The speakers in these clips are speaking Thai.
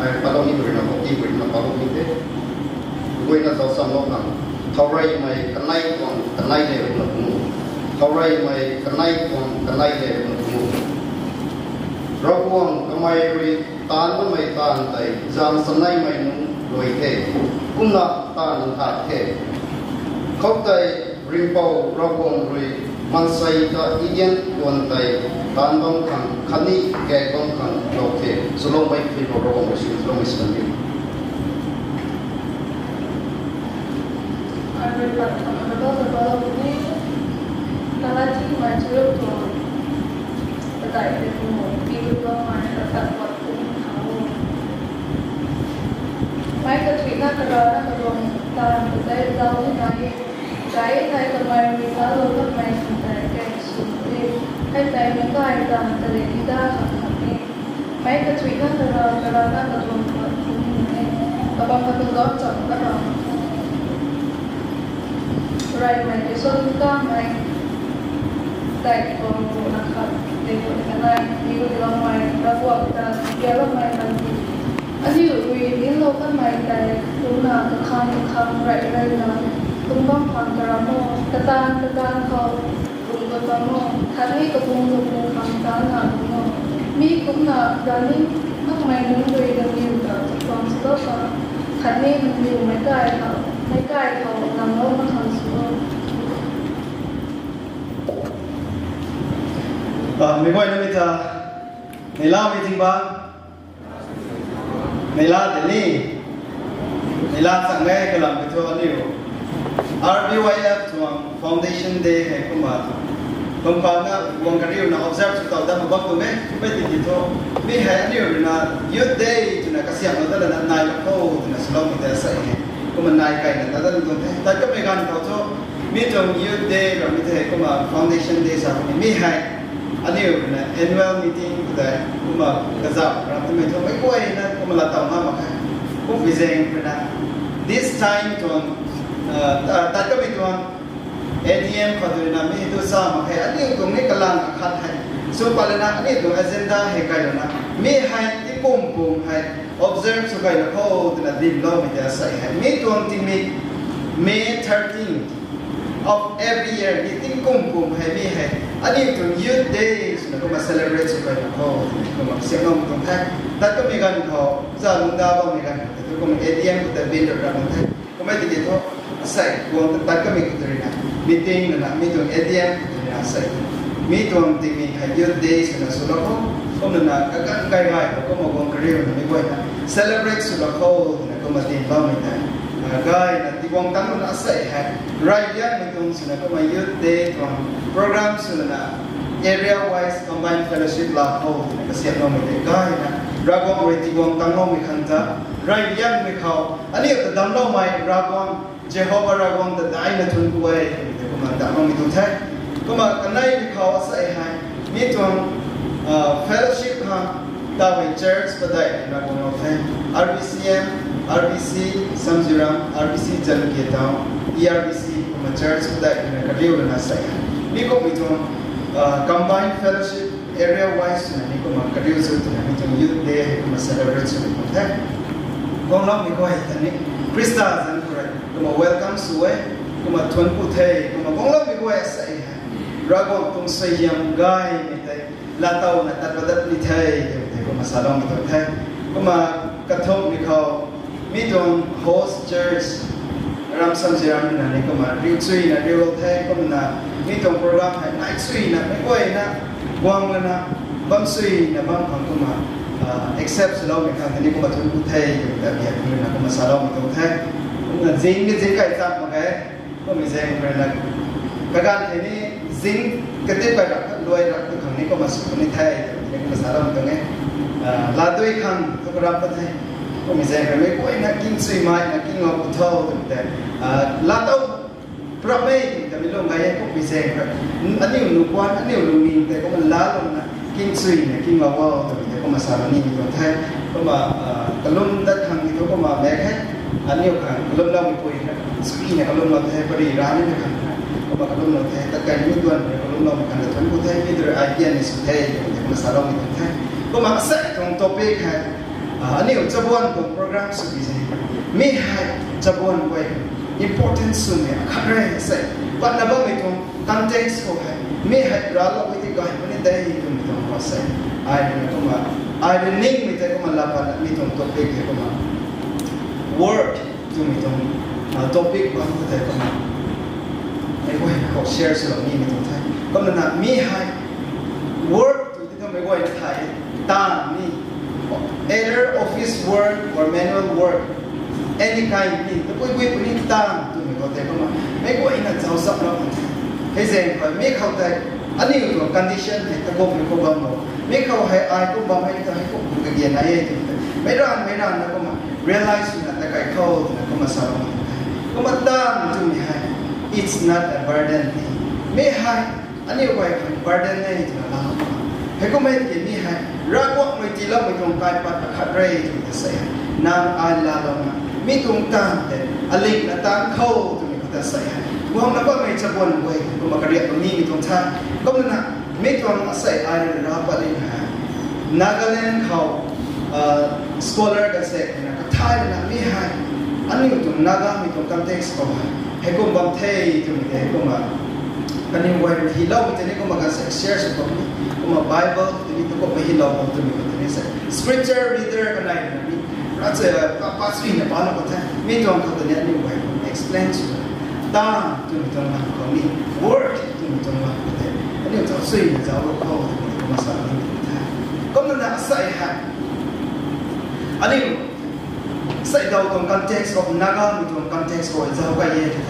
ai kalau ni beri nama ti beri nama kalau ni deh gue nak tahu sama orang thaurai mai kanai le nak mu thaurai mai kanai le nak mu rabuang kamai ri tan mai tan tai jam sanai mai nu loi the kumna tan hat the khau tai rimpau rabuang ri mansai ka idian tuan tai tan bang kan khani ke bang kan lo the sulong mai fi rabuang ri sulong mai sandi Kalau ini kalau sih macam tu, betul itu hidup mana tak waktu kamu. Mereka cerita kerana kerana tangan betul tahu saya kemarin kalau tu main saya sulit, saya minta ada terlihat kami. Mereka cerita kerana kerana abang betul doctor kerana right mai ke so ka mai dai ko nakha de ko kana ni ko lang mai ra ko ta ya lo mai kan ani ui ni lo kan mai dai tu na ka kham right na tum bang phang kara mo ta ko tum ko mo khani ko tum kham ta na mo mi kum na dani nak mai nu ui da ni ta phang so ka khaniมันอยู่ไม่ใกล้เขานำโลกมาทำสุดไม่ค่อยนึกจะในลาไม่จริงบ้างในลาแต่นี่ในลาสั่งแม่กำลังไปทัวร์นี่อยู่ RBYF ทวง Foundation Day ให้เข้ามาผมฟังนะวงการเรียนนะ observe สุดต่อได้มาบอกตัวแม่ไม่ติดที่ทัวร์มีแห่นี่อยู่นะ Youth Day จุดนั้นก็เสียงเราแต่ละนายละเขาจุดนั้นสโลมีแต่ใส่ก็มันนายไก่เนี่ยแต่ตรงนี้แต่ก็ไม่การเขาโจมีตรง Youth Day เรามีแต่ก็มา Foundation Day สักคนมีให้อันนี้อยู่นะ annual meeting แต่ก็มากระจับเราที่ไม่ทำไม่กล้วยนะก็มาละต่อมาบอกให้ก็วิจัยนะ this time ตรงแต่ก็มีตรง ATM ขอดูนะมีตัวซ้ำมาให้อันนี้ตรงนี้กำลังขัดให้สุภาพนะอันนี้ตรง agenda ให้กันนะมีให้ที่ปุ่มให้ observe สุขภาพเขาตัวนั้นดิ้นล้อไม่ได้ใส่ให้มีตรงที่มี May 13 of every year มีที่ปุ่มให้มีให้อันนี้ตรง Youth Days นะก็มา celebrate สุขภาพเขาก็มาเสียงน้องตรงแท้แต่ก็มีการเขาจะลุงดาวมีการแต่ก็มี ATM ก็แต่บินระดับแท้ก็ไม่ติดที่ใส่วงแต่ก็มีตัวนี้นะ meeting นะมีตรง ATM ตัวนี้ใส่มีตรงที่มี Youth Days นะสุดแล้วก็มันนะก็ใกล้ๆก็มาวงการเรียนนะไม่ค่อยนะ celebrate สุดแล้วนะก็มาตีนบ้างไม่ได้ก็นะที่วงตั้งมันใส่ให้ right ยังมีตรงสุดนะก็มา Youth Day ตรง program สุดนะ area wise combined fellowship ลาเขาก็เสียน้องไม่ได้ก็นะรักวงเวทีวงตั้งน้องไม่ขันจ้า right ยังไม่เขาอันนี้ก็ดำน้องไม่รักวงเจโฮบารักวงแต่ได้นะทุนกุยก็มาดำน้องไม่ตรงแท้ก็มากันได้ไม่เขาใส่ให้มีตรง fellowship ฮะดาวน์ church ก็ได้รักวงเราแท้ RBCAN RBC สัมจิรัง RBC จันทร์เกียรติ ERBC ก็มา church ก็ได้ก็เรียกว่าน่าใส่มีก็มีตรง combined fellowship area wise นี่ก็มาก็เรียกสุดนะมีตรง youth day ก็มา celebrate สุดก็แท้กองรับมีก็ให้ท่านนี้คริสต์จันทร์ก็มา welcome สวยก็มาทวนผู้เทยก็มากองรับมีก็ให้ใส่รักวงตรงสยามกายไม่ได้ลาเต้านะตัดประดับนิเทยก็มาสาลองมีตัวแท้ก็มากระทบมีเขามีตรง host church รำสัมจิรังนี่ก็มาเรียกซุยนะเรียกแท้ก็มามีตรงโปรแกรมให้นายซุยนะไม่ค่อยนะวางเลยนะบางซุยนะบางคนก็มา accept สโลมีครั้งนี้ก็มาทุนผู้เทยแบบนี้นะก็มาสาลองมีตัวแท้ก็จิงก็จิงไก่จับมาแค่ก็มีเสียงเป็นนะการที่นี่จิงก็ติดไปรักรวยรักทุกครั้งนี้ก็มาสุขในไทยก็มาสาลองตรงนี้ลาด้วยครั้งทุกรับประเทศก็มีเสียงไม่ค่อยนักกินซุยไม้นักกินงอกุเท่าแต่ลาเต้าพระเมย์แต่ไม่ลงไงก็มีเสียงครับอันนี้หนูกวนอันนี้หนูมีแต่ก็มันล้าลงนะกินซุยเนี่ยกินงอว่าแต่ก็มาสารนี่มีตัวแท้ก็มากระลุ่มดัดทางนี้เขาก็มาแม้แค่อันนี้ขังกระลุ่มเราไม่คุยนะซุยเนี่ยกระลุ่มเราแท้ปริร้านนี่ขังก็มากระลุ่มเราแท้ตะการไม่ด่วนเนี่ยกระลุ่มเราไม่ขังแต่ทุนผู้แท้ที่โดยไอเดียในสุดแท้แต่ก็มาสารนี่ตัวแท้ก็มาเสกตรงตัวเป๊กแค่ อันนี้จะบวนของโปรแกรมสุดที่จะไม่ให้จะบวนไว้ important สุดเนี่ยขัดแรงเสร็จวันนั้นไม่ตรง context ก็ให้ไม่ให้เราเราไม่ได้ก่อนไม่ได้ตรงตรงว่าเสร็จไอ้เนี่ยก็มาไอ้เรื่องนิ่งไม่ได้ก็มาลับกันไม่ตรง topic ก็มา word ตรงไม่ตรง topic บางก็ได้ก็มาไอ้พวกเขา share ส่วนนี้ไม่ตรงไทยก็มันน่ะไม่ให้ word ตัวที่ทำไม่ไหวไทยตามนี่ either office work or manual work any kind นี่แต่พวกนี้พวกนี้ตามตัวไม่ก็ได้ก็มาไม่ไหวน่ะจะเอาสับเราให้เซ็งไปไม่เข้าใจอันนี้ตัว condition ที่ตะโกนเป็นคนบางโมไม่เข้าให้อายก็บางให้จะให้พวกคุณกันเย็นอะไรอย่างเงี้ยไม่ร่างนะก็มา realize นะแต่ใครเข้านะก็มาสอนก็มาตามตัวไม่ให้ it's not a burden ไม่ให้อันนี้ไว้เป็น burden ในตัวเราให้ก็ไม่กินไม่ให้รักว่าไม่จีเราไม่ตรงกายปัดขัดเรย์ตัวจะเสียนางอายลาลงมาไม่ตรงตามแต่อลิกนะตามเข้าตัวนี้ก็จะเสียมองแล้วก็ไม่จะบนไว้ก็มากระเดียบตรงนี้มีตรงท่าก็มันนะไม่ตรงใส่อายเลยรับอะไรนะนาแกแลนด์เขาscholar กันเสร็จนะก็ท้ายนะไม่ให้อันนี้ตรงนาแกมีตรง context ก็ให้ก็บางเทยตรงนี้ก็มากันนี้ไว้ที่เราไม่จะนี่ก็มาการshare สุดตรงนี้ก็มา Bible ตรงนี้ก็ไม่ให้เราตรงนี้ก็ตรงนี้ใส่ scripture reader กันไหนนะนี่เราจะภาษาเนี่ยบ้านเราก็ใช่ไม่ตรงเขาตัวนี้นี่ไว้ explain สุดตามตรงนี้ตรงนั้นก็นี่ word ตรงนี้ตรงนั้นก็ได้อันนี้จะสื่อจะเอาเข้าตรงนี้ก็มาสอนนี่ก็มันน่ะใส่ให้อันนี้ใส่เราตรง context ของนักการมีตรง context ของจะเอาไปเยอะที่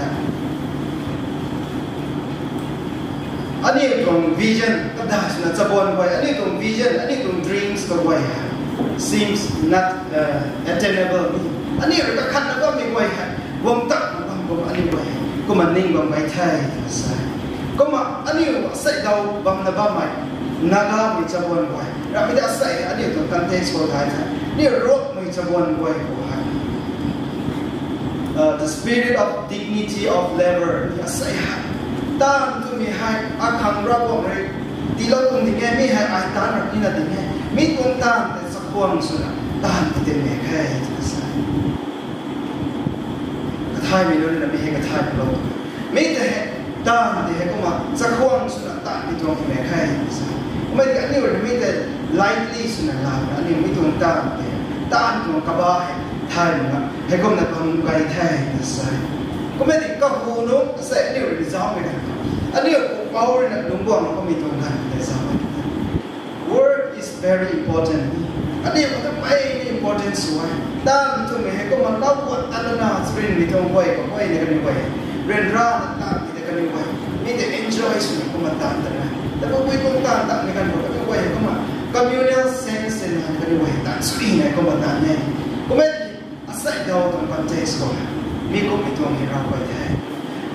อันนี้ตรง vision ก็ได้นะจะบนไว้อันนี้ตรง vision อันนี้ตรง dreams ก็ไว้ seems not attainable อันนี้เราก็คัดแล้วก็มีไว้วงตักก็อันนี้ไว้ก็มันนิ่งบางไว้ไทยก็มาอันนี้ใส่เราบางนะบ้างไหมนักมีจะบนไว้เราไม่ได้ใส่อันนี้ตรง context ของไทยนี่รถมีจะบนไว้ก็ให้ the spirit of dignity of labor อย่าใส่ตามตัวมีให้อาคังรับว่าเลยที่เราตรงที่แง่ไม่ให้อายตามแบบนี้นะที่แง่ไม่ตรงตามแต่สักคนสุดนะตามที่เต็มแง่แค่จะใส่กระทายไม่รู้นะไม่ให้กระทายเราไม่แต่ตามที่ให้ก็มาสักคนสุดนะตามที่ตรงที่แง่แค่จะใส่ไม่แต่อันนี้มันไม่แต่ lightly สุดนะเราอันนี้ไม่ตรงตามแต่ตามตรงกระบะไทยนะให้ก็มาทำไกลแท้จะใส่ก็ไม่ได้ก็หูนุ่งเสร็จนี่เราจะซ้อมไปกันอันนี้ผมเอาเลยนะลุงบอกเราก็มีตรงกันแต่ซ้อม work is very important อันนี้มันจะไป important สวยด้านที่ไม่ให้ก็มันเล่าว่าอันนั้นสปริงมีตรงไว้ก็ไว้ในกันไว้เรียนรู้ต่างๆในกันไว้มีแต่ enjoy สุดก็มาต่างกันนะแต่พอคุยตรงต่างๆในกันไว้ก็ไว้ก็มา communal sense ในกันไว้ต่างสุดในก็มาต่างเนี่ยก็ไม่อาศัยดาวตรง context ก็มีก็มีตรงที่เราไว้แท้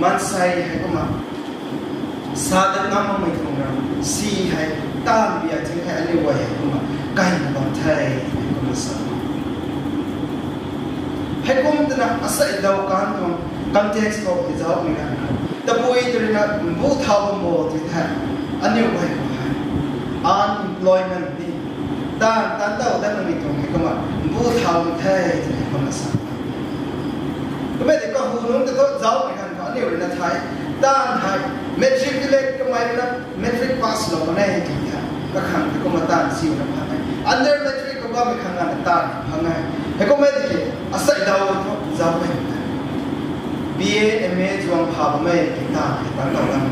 มันใส่ให้ก็มาสาดน้ำมันไม่ตรงเราสีให้ตามเบียดถึงให้อันนี้ไว้ก็มาใกล้มาบางไทยให้ก็มาสอนให้ก็มันนะอาศัยดาวการตรง context ก็ที่จะเอาไม่กันแต่บุยตัวนี้นะบุตรเขาโมที่แท้อันนี้ไว้ก็ให้ unemployment นี่ด้านเต้าด้านมันมีตรงให้ก็มาบุตรเขาไทยให้ก็มาสอนก็ไม่ได้ก็หูนุ่งแต่ก็เจ้าเหมือนกันอันนี้เป็นนักไทยด้านไทยเมทริกเล็กก็ไม่ได้เมทริกพาสเราไม่ได้ที่นี่ก็ขังก็มาต้านซิวนะพังไงอันเดอร์เมทริกก็ว่าไม่ขังงานต้านพังไงแต่ก็ไม่ได้ที่อาศัยดาวก็เจ้าไม่ได้ BA MA จวงพาไม่ได้ต้านตั้งแต่วันนั้น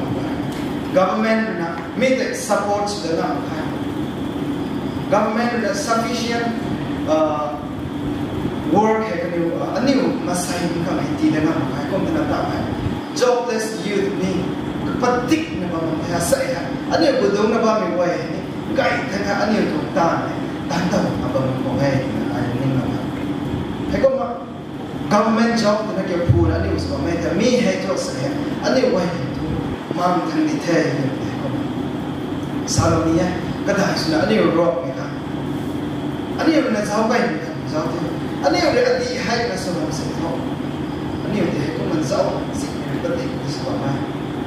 government นะมีแต่ support เดินหน้าไป government นะ sufficient work ให้กันอยู่อันนี้มาใส่ก็ไม่ดีเลยนะให้คนนั้นตามให้ jobless youth นี่ปฏิกนะบ้างให้ใส่ฮะอันนี้บุตรนะบ้างไม่ไหวนี่ไก่ทั้งอันนี้ถูกต้านต้านต่อมาบ้างก็ให้อันนี้นะให้ก็มา government job นั่นเกี่ยวกับผู้อันนี้อุตสาหกรรมแต่มีให้ตัวใส่อันนี้ไหวมั่งทั้งดีเทลสารนี้ก็ได้สุดอันนี้รอบไหมครับอันนี้เป็นเจ้าไปไหมครับเจ้าที่อันนี้เรื่องที่ให้กับสมองสิ่งของอันนี้เด็กก็มันเจ้าสิ่งที่ปฏิบัติสวามา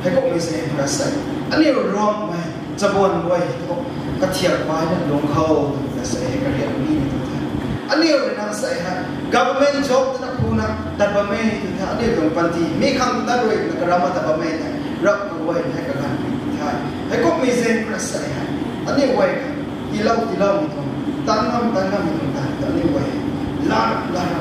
ให้ก็ไม่เสียภาษาอันนี้รอบไหมจะบนไว้ก็เทียบไว้นั่นลงเข้าภาษาให้กันเรียนนี่ตัวท่าน อันนี้เราเนี่ยใส่ฮะ government job นั่นคือนะแต่บะเมย์ที่ท่าอันนี้ตรงปันทีมีคำตัดด้วยนักรามาแต่บะเมย์เนี่ยรับเอาไว้ให้กับการที่ท่าให้ก็มีเซนกระใส่ฮะอันนี้ไว้ที่เรามีตรงตั้งคำมีตรงนั้นอันนี้ไว้ลา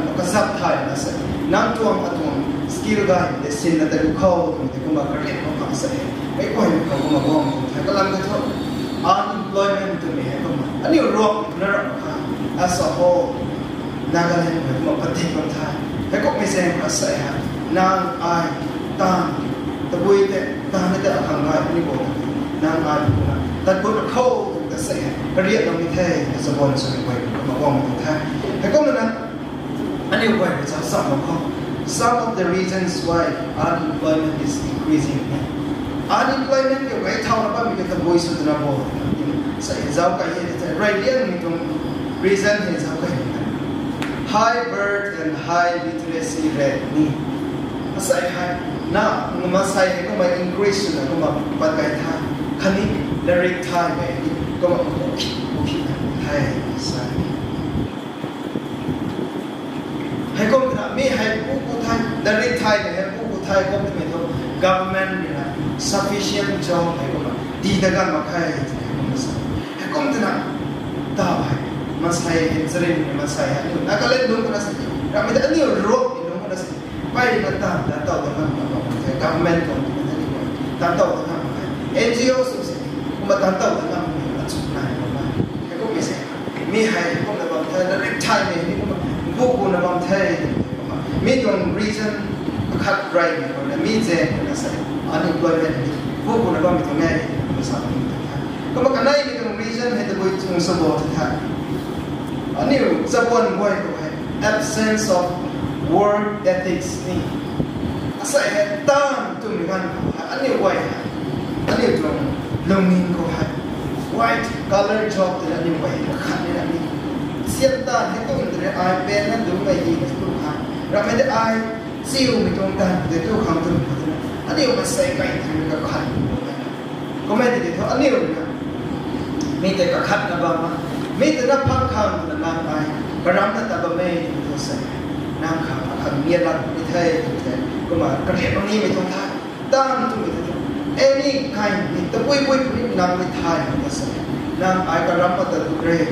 มันก็ซับไทยนะใส่นั่งตัวมาตัวสกิลได้เดี๋ยวสิ่งนั้นแต่กูเข้าตรงที่กูมาเรียนเขาใส่ไม่ก็เห็นเขามาบอกแต่ก็ลังจะชอบ unemployment ตรงนี้ให้ก็มาอันนี้รวมนะas a whole นางกันเลยเหมือนมาปฏิบัติไทยให้ก็ไม่เซนก็ใส่ฮะนางอายตามตะบุยแต่ตามไม่ได้เอาคำง่ายนี่บอกนางอายพูดนะแต่พูดเข้าก็ใส่เรียกเราไม่เท่สมบูรณ์สมบูรณ์ก็มาบอกมันไทยให้ก็นั้นอันนี้ไว้จะสร้างมาข้อ some of the reasons why unemployment is increasing unemployment อยู่ไว้เท่านั้นว่ามีแต่บุยสุดนะบอกใส่เจ้ากันยังแต่ไรเรื่องมีตรง reason เห็นเจ้ากันhigh birth and high literacy rate นี่มาใส่ให้น่ามาใส่ให้ก็มา increase นะก็มาปัจจัยท่าคันนี้ lyric ท่าแบบนี้ก็มาโอเคให้ใส่ให้ก็มีให้ผู้ไทย lyric ไทยให้ผู้ไทยก็ไม่ต้อง government นี่นะ sufficient job ให้ก็มาดีแต่กันมาให้ให้ก็ไม่ต้องตาไปมาใส่เห็นสิ่งมาใส่อันนี้นักเล่นดูกันสิเราไม่ได้อันนี้รู้นี่ดูกันสิไปกันตามต่อกันมาบอกแต่ government ตรงนี้นั่นเองตามต่อกันมา NGO สุดสิผมมาตามต่อกันมามาจุดไหนมาให้ก็มีเสียมีให้พวกนักบอลไทยและเด็กไทยนี่พวกคุณนักบอลไทยมีตรง reason ขัดไรนี่คนละมีเจนนะใส่ unemployment พวกคุณนักบอลมีตรงไหนภาษาอังกฤษก็มากันได้มีตรง reason ให้ตัวตรงสมบูรณ์ไทยอันนี้จะวนไว้ก็ให้ absence of work ethics นี่อาศัยให้ตั้งตัวมีกันอันนี้ไว้อันนี้ตรงลงนินก็ให้ white collar job ตัวนี้ไว้ขัดนี่นะนี่เสียตั้งให้ตัวมันจะไอเป็นนั่นดูไม่ดีนะทุกท่านเราไม่ได้ไอซิวไม่ตรงกันเดี๋ยวทุกครั้งตัวนี้อันนี้มันใส่ไก่ถึงกับขัดก็ไม่ได้เท่าอันนี้นะมีแต่กับขัดนะบ้างมีแต่นับพักคำนานไปกระรำนั่นแต่บะเมย์ตัวใส่น้ำขาวขันเมียรันไม่เท่ก็มากระเทียมตรงนี้ไม่ต้องท่าตั้งตรงนี้เอ็นี่ใครนี่ตะปุยนี่น้ำไม่ท่าตัวใส่น้ำไอกระรำมาแต่ตัวเกรย์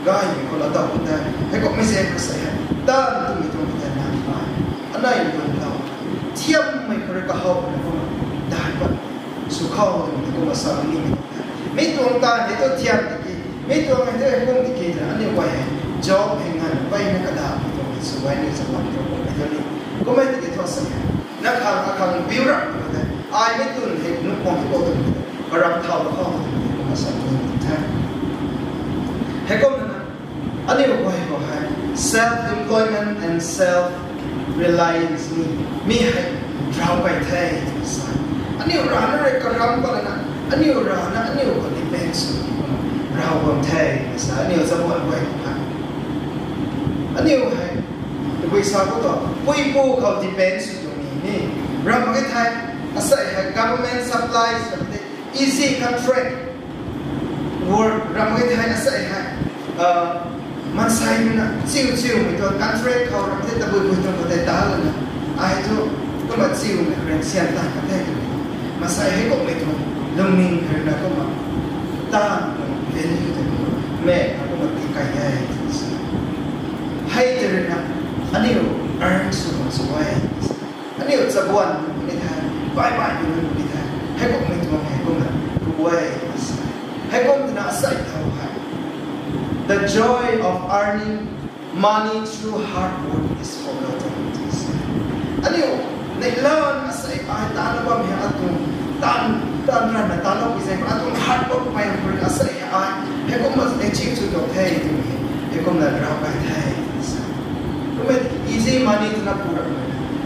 ก็ให้คนละต่อคนได้ให้ก็ไม่เสียก็ใส่ตั้งตรงนี้ตรงนี้น้ำไปอันนั้นอยู่ตรงเราเทียมไม่เคยกระหอบนะก็มาได้ปะสุขเข้าตรงนี้ก็มาสร้างนี่ไม่ตรงตาเดี๋ยวตัวเทียมไม่ตัวมันจะคงที่กินอันนี้ไว้ job แห่งงานไว้ในกระดาษตรงนี้สวยในสมองตรงนี้เดี๋ยวนี้ก็ไม่ได้ทอดเสียนักข่าวอาคารวิวรักก็ได้ไอ้ไม่ตุนเห็นนุ๊กมองที่โต๊ะตรงนี้ก็รับเท่าแล้วเข้ามาสั่งตรงนี้แท้ให้ก็นั่นอันนี้ไว้ก็ให้ self employment and self reliance นี่มีให้เราไปแท้อันนี้ร้านอะไรก็รับก็แล้วนะอันนี้ร้านอันนี้ก็ดิเปนส์เราคนไทยสายนิวสมบูรณ์ไว้ครับอันนี้ไงวิสาก็ต่อผู้เขา depends ตรงนี้นี่เราไม่ไทยอาศัย government supplies easy contract work เราไม่ไทยอาศัยมันใส่นะซิวไม่ตัว contract เขาเราไม่ได้ตะบุยตรงประเทศตาเลยนะไอ้ตัวก็มาซิวเนี่ยเรียนเสียงต่างประเทศมาใส่ให้ก็ไม่ตรงลงนิ่งเห็นนะก็มาตั้งเป็นแม่เขาก็มาตีไก่ใหญ่ให้เจริญนะอันนี้เราสวยอันนี้เราจะบวนในไทยบายอยู่ในไทยให้ก็ไม่ตัวให้ก็มาไว้ให้ก็น่าใส่เท่าไหร่ The joy of earning money through hard work is forgotten อันนี้ในเล่าใส่ไปตาละว่ามีอะไรตัวตานรันนะตานเราพิเศษอันตัว hard work ไปอย่างไรอาศัยให้ก็มา achieve จุดตัวเท่ตรงนี้ให้ก็มาเราไปเท่ก็ไม่ easy money ตัวนั้นพูด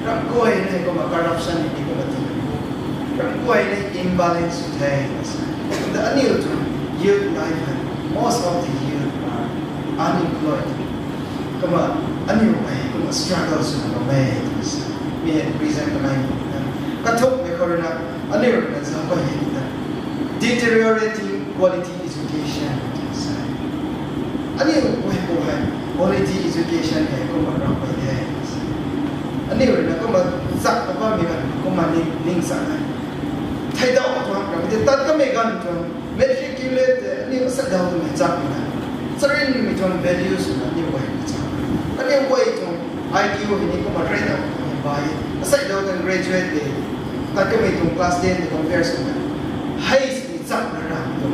เราก็ให้ก็มา corruption นี่ก็มาตัวเราก็ให้ imbalance เท่แต่อันนี้ตัว youth life most of the youth are unemployed ก็มาอันนี้ก็มา struggle สุดก็ไม่มี reason ก็ไม่กระทบในคนนั้นอันนี้เราจะก็เห็นนะ deteriorating quality education อันนี้โอ้ย quality education ให้ก็มาเราไปได้อันนี้เลยนะก็มาสักแต่ว่ามีกันก็มานิ่งสักไทยดาวตัวเราไม่ได้ตัดก็ไม่กันตัว matriculate นี่ก็สักดาวตัวไม่จับไม่กันสรินมีตัว values นะนี่ไว้จับอันนี้ไว้ตัว IQ นี่ก็มาเรียนเอาไปสักดาวตัว graduate เลยตัดก็ไม่ตัว class 10ใน comparison กันให้จับระดับตัว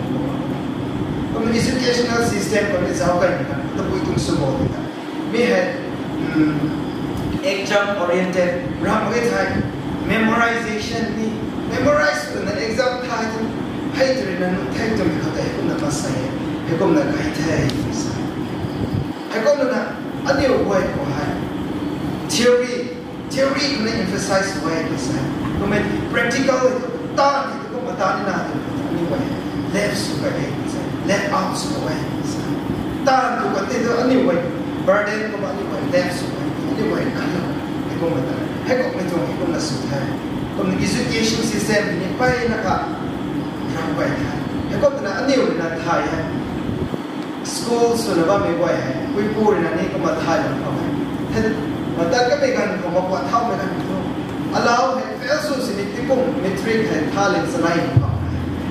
ก็มัน educational system ก็ไม่จับกันกันตัวผู้ตัวสมบูรณ์กันมีเหตุexam oriented เราไม่ใช่ memorization นี่ memorize ตัวนั้น exam ท้ายตัวให้ตัวนั้นแทงตัวมันเข้าใจก็นั้นมาใส่ให้ก็นั้นให้แทงให้ก็นั้นอันนี้ไว้ก็ให้ theory ก็นั้น emphasize ไว้ก็ใส่ก็มัน practical ตาที่ก็มาตานี่นะอันนี้ไว้ left สุดไปเลย left out สุดไว้ตาตัวก็ติดอันนี้ไว้ burden ก็มาอันนี้ไว้ left สุดนี่ไว้กันให้ก็มาให้ก็ไม่ต้องให้ก็มาสุดท้ายก็มี education system นี่ไปนะครับเราไปให้ก็เป็นอันนี้เลยนะไทย school ส่วนว่าไม่ไหวให้พูดนะนี่ก็มาไทยแล้วเขาให้มาแต่ก็ไม่กันเขาบอกว่าเท่าไม่กันทุก allow ให้ fail ส่วนสิ่งที่ผม metric ให้ท่าเล่นสไลด์เขา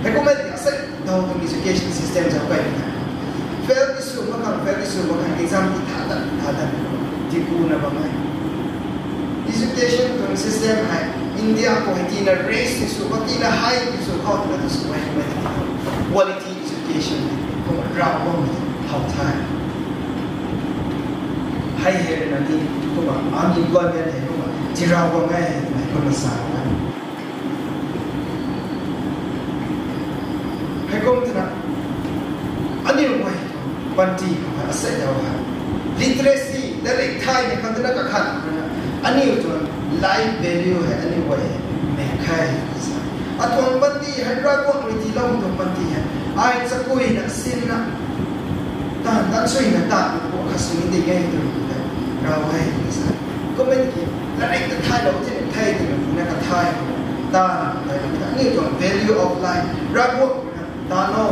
ให้ก็ไม่ได้ใส่เราต้อง education system จะไป fail ที่สุดมากัน fail ที่สุดมากัน exam ที่ท่าดันที่กูนะบ้างไหม education system ให้อินเดียก็ให้ที่น่า race ที่สุดก็ที่น่า high ที่สุดเขาที่น่าที่สุดไม่ quality education ก็มันเราบ้างเท่าไทยให้เห็นนั่นนี่ก็ว่าunemployment ให้ก็ว่าที่เราบ้างไงก็มาสร้างให้ก็มันนะอันนี้ไว้วันที่เขาอาศัยเอาไว้ literacy แต่เด็กไทยเนี่ยเขาจะนักขันนะอันนี้ตัว life value ให้อันนี้ไว้ไม่ใครอันตัวบันทีให้เราพวกวิธีเล่าตัวบันทีให้ไอ้สักคุยนะสินนะตั้งช่วยนะตั้งพวกข้าศึกนี่ได้ยังไงเราให้ก็ไม่ได้แล้วไอ้ตัวไทยเราที่ไทยตัวนี้ก็ไทยตั้งนี่ตัว value of life เราพวกตาโน่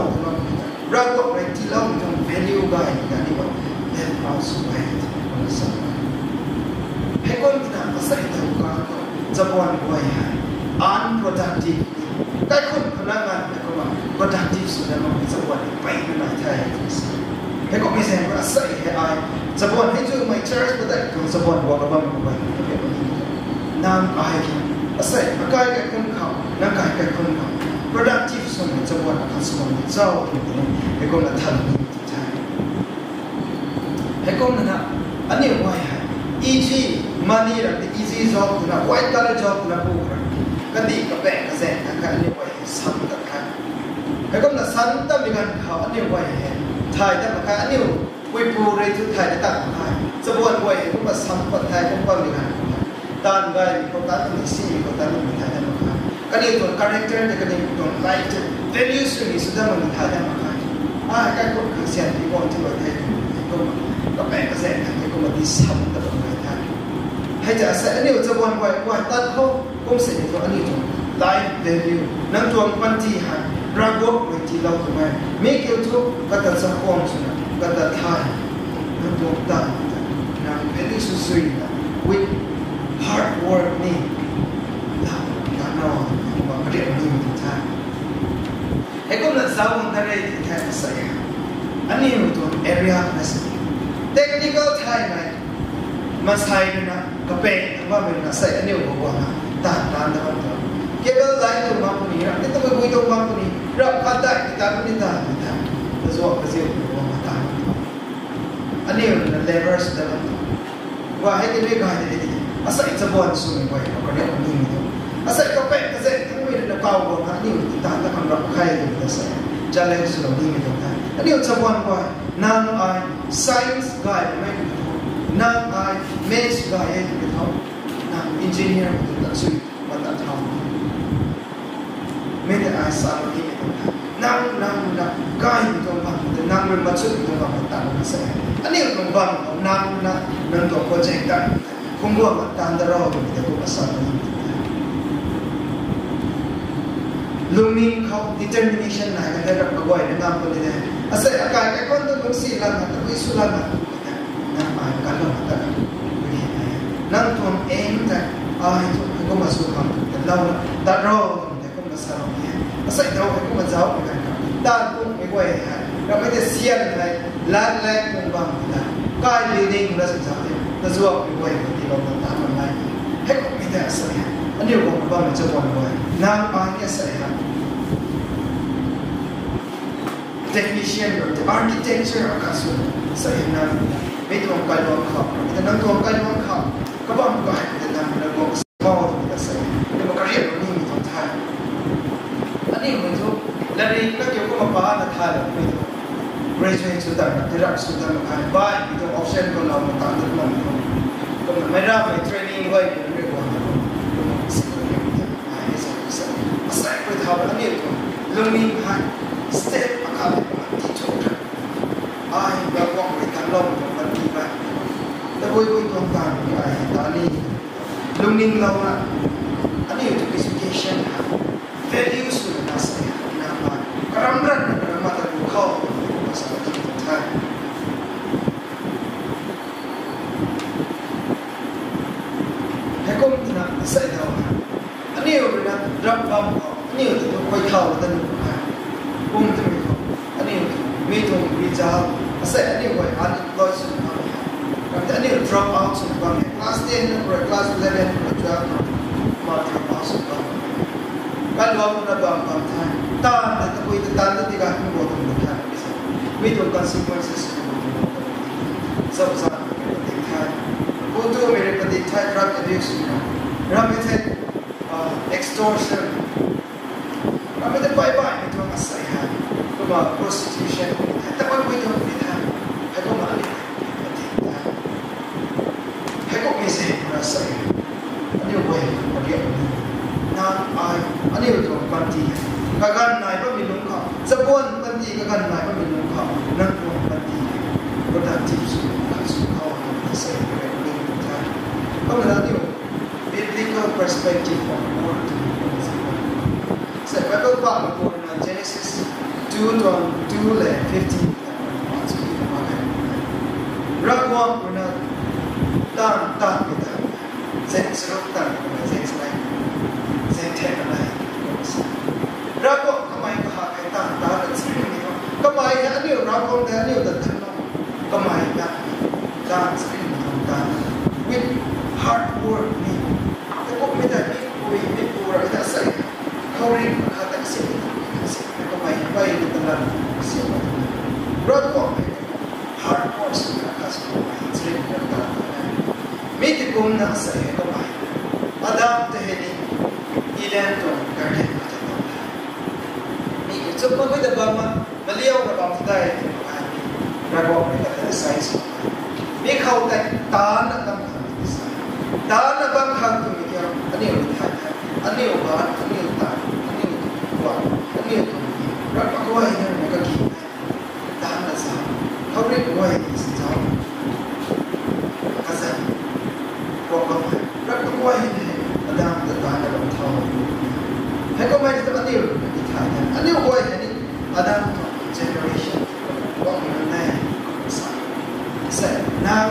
เราพวกวิธีเล่าตัว value กันนี่ว่าเรื่องเราสวยมันสวยให้คนที่นั่งใส่ตัวกันจะบวนไว้ unproductive ใกล้คนพนักงานแต่ก็ว่า productive สุดแล้วมันจะบวนไปไม่ได้ใช่ให้ก็ไม่แสดงว่าใส่ให้อายจะบวนให้ช่วยไม่เชื่อก็ได้ก็จะบวนว่าก็บ้างก็บ้างนางอายใส่อากาศแก่คนเขาร่างกายแก่คนเขา productive สุดจะบวนอาการสมองเจ้าตัวนี้ให้ก็มาทำนี่ใช่ให้ก็นั่นอันนี้ว่าeasy money นะ easy job นะ white collar job นะพวกเราก็ดีกับแบงก์ก็แสนกันอันนี้ไว้ซ้ำกันกันแล้วก็นะซ้ำตั้งมีการเขาอันนี้ไว้ไทยตั้งกันอันนี้ไว้ปูเรทุไทยได้ตั้งไทยจะบวนไว้ก็มาซ้ำคนไทยก็มีการด้านใดมีคนด้านนี้สี่คนด้านนี้ไทยได้มากันก็นี่ตัว character เนี่ยก็นี่ตัว light values นี่สุดท้ายมันไทยได้มากันใกล้คนคือเสียงที่บอกที่ว่าไทยก็แบ่งกระแสกันก็มาที่ซ้ำกันตรงไหนท่านให้จะอาศัยอันนี้จะวนไว้ตัดเขาคงเสร็จตัวอันนี้ตัว life value นั่งตัวมันที่หันรักวัววิธีเราถูกไหมไม่เกี่ยวทุกก็ตัดสังคมสุนัขก็ตัดไทยนั่งตัวตัดนั่งเป็นที่สุดๆนะ with hard work นี่การนอนมาเรียนรู้ทุกท่านให้ก็นั่งสาวคนนั้นได้ที่แท้ใส่อันนี้ตัว area นั่นสิtechnical time ไหมมาใส่นะก็เป็นว่าเป็นนะใส่อันนี้ผมว่าตานตัวเกี่ยวกับไลน์ตัวบางคนนี้นะที่ต้องไปคุยตัวบางคนนี้เราพัดได้ที่ตานคนนี้ตานแต่ส่วนก็เสียผมว่ามาตานอันนี้มัน levers แต่ละว่าให้ได้ไม่กายได้อาศัยจะบวนสุ่มไปเราก็เรียกว่านี่ตัวอาศัยก็เป็นก็เสร็จทั้งวิธีเราเป่าบอกว่านี่ที่ตานแล้วคนเราใครตัวจะใส่จะเล่นสุดนี่ไม่ต้องได้อันนี้จะบวนว่านางไอ science guy ไม่ถูกนางไอ maths guy ให้ถูกต้องนาง engineer ถูกต้องสุดมาตัดทำไม่ได้ไอสารที่ไม่ถูกนางguy ถูกต้องบ้างแต่นางเป็นมาสุดถูกต้องบ้างตัดมาใส่อันนี้ถูกต้องบ้างนางตัวโปรเจกต์กันคงรู้ว่าตัดแต่เราถูกแต่ก็มาสารนี้Loomingเขา determination ไหนกันได้รับกระบวยในนามคนนี้อาศัยอากาศแค่คนต้องสีลังนะต้องวิสุลังนะ กันลงแต่นั่งทวงเองแต่ทุกคนก็มาสู้กันแต่เราตัดรอแต่ก็มาสร้างเนี่ยใส่เราก็มาเจ้าเหมือนกันด้านพวกไม่ไหวเราไม่ได้เสียนอะไรลัดแรกมุมบางนะกายลีดิ้งเราศึกษาเนี่ยเราจะว่าไม่ไหวที่เราตามมันได้ให้ก็ไม่ได้ใส่อันนี้ผมว่ามันจะวันไหวน้ำปลาเนี่ยใส่ฮะ technician หรือ architecture อาการส่วนใส่น้ำไม่ต้องการลวงขับแต่นั่งตัวการลวงขับก็บ้างก็ให้แต่น้ำเราลวงมอตัวนี้ใส่แต่มันก็เรียกว่านี่มีตรงท้ายอันนี้มันทุกแล้วนี่ก็เกี่ยวกับบ้านท้ายเลยไม่ต้อง graduate สุดท้ายที่รักสุดท้ายมันบ้านมีตรง option ของเรามันต่างกันมากก็มันไม่รับไป training ไว้เรื่องว่าใส่ไปทำอันนี้ตัวลงนี้ให้ step อาการที่จุดแบบว่าไปทำลงมันดีมากแต่วุ้ยตรงกลางนี่ตอนนี้ลงนิ่งเราละอันนี้อยู่ที่ education values สุดน่าสนใจนะมาการำรันมาแต่ดูเข้าภาษาที่ไทยให้ก็มีนะใส่เราอันนี้อยู่นะรับฟังอันนี้อยู่ที่ตัวไปเข้าแต่ดูผมจะมีอันนี้มีตรงวิจารณ์ใส่อันนี้ไว้อันนี้ลอยสุดมาแต่อันนี้ drop out สุดมาclass 10 หรือ class 11 หรือ 12 มา drop out สุดมาการรวมกันบางท่านตาแต่ตัวอีกตาตัวที่การมีบทบาทมีตรง consequences สับสนเป็นปฏิทัยผู้ตัวมีปฏิทัย drug abuse เราไม่ใช่ extortion เราไม่ได้ไปบ้านไม่ต้องอาศัยหาก็มา prostitution แต่ว่าไม่ต้องไปทำให้ก็มาอะไรปฏิทัยให้ก็มีเสียงอาศัยอันนี้ไว้มาเรียกน้ำอันนี้ตัวปันทีการนายก็มีลุงเขาสักวันปันทีการนายก็มีลุงเขานั่นตัวปันทีก็ได้ที่สุดเขาเสียงเรื่องนี้ท่านก็เป็นอะไรอยู่ biblical perspective of war to so Bible part of Genesis 2:2 และ 15รักว่าคุณตั้งไปได้เส้นสรุปตั้งเส้นอะไรเส้นแทนอะไรรักว่าทำไมก็หาใครตั้งตาแต่สิ่งนี้ก็ไม่ฮะนี่รักว่าแต่นี่แต่ท่านก็ไม่ได้ตั้งสิ่งนี้ตั้ง with hard work นี่แต่พวกไม่ได้ไม่คุยไม่พูดอะไรแต่ใส่เขาเรียกหาแต่สิ่งนี้ก็ไม่ไปในตลาดเสียไปรักว่า hard work สุดท้ายสุดท้ายสิ่งนี้ก็ไม่ที่ผมน่าใส่ก็ไม่อาดัมเตหิอีเลนต์ก็เรียนมาจากนั้นนี่จุดมันก็จะบางมาเลี้ยวกับบางที่ได้รักว่าไม่ได้ใส่สุดมีเขาแต่ตาหน้าตั้งทางที่ใส่ตาหน้าบางครั้งตัวมีเดียวอันนี้อยู่ท้ายอันนี้อยู่บ้านอันนี้อยู่ตาอันนี้อยู่ตัวอันนี้อยู่ตัวรักว่าเนี่ยมันก็กินตาหน้าสาวเขาเรียกว่าสิ่งเจ้ากษัตริย์บอกว่ารักว่าเนี่ยอาดัมจะตายในลำธารให้ก็ไม่ได้อันนี้อยู่ในท้ายอันนี้ว่าอันนี้อาดัมเจเนอเรชั่นว่ามันแน่เสร็จนาง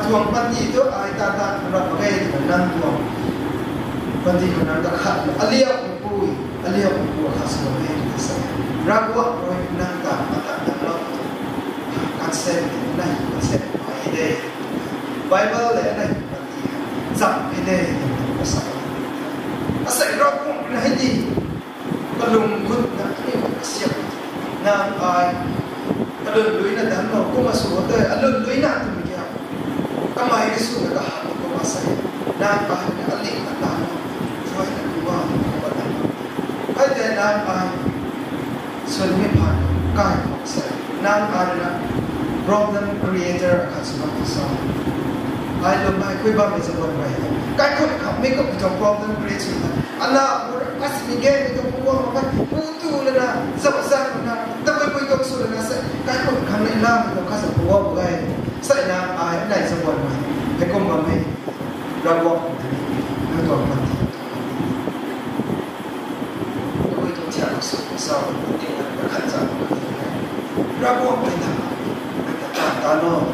ทวงปันทีตัวตาเราไปนั่งทวงปันทีคนนั้นก็ขัดอเลี้ยวปุยอเลี้ยวปุยขัดสวยเสร็จรักว่าเรานั่งตามมาตามเราการเซ็นนั่งการเซ็นไปได้ไบเบิลเลยนั่งปันทีจับไปได้ภาษาภาษาเราคงให้ดีก็ลงทุนนะนี่เสียบนางอารมณ์ลุยนะแต่เราก็มาสู้แต่อารมณ์ลุยนะทุกอย่างก็ไม่ได้สู้แต่หาตัวมาใส่นางไปเนี่ยอลิงต่างๆช่วยกันดูว่าก็ได้ให้แต่นางไปส่วนไม่ผ่านกายของใส่นางไปนะ problem creator อาการสมองที่สองไอ้ลมไปคุยบ้างไม่สบายไปกายคนขับไม่ก็เป็นตัว problem creator อันนั้นอัศมีเกมตัวพวกมันพูดตัวเลยนะสับสับนะแต่ไม่ไปตัวสุดนะใส่กายคนขับในน้ำตัวข้าศึกพวกไงใส่น้ำไอ้ไหนสบายไหมแต่ก็ไม่เราบอกนั่นตัวมันตัวตัวที่เราสุดสาวที่มันขัดจับเราบอกไม่ได้แต่ตา tano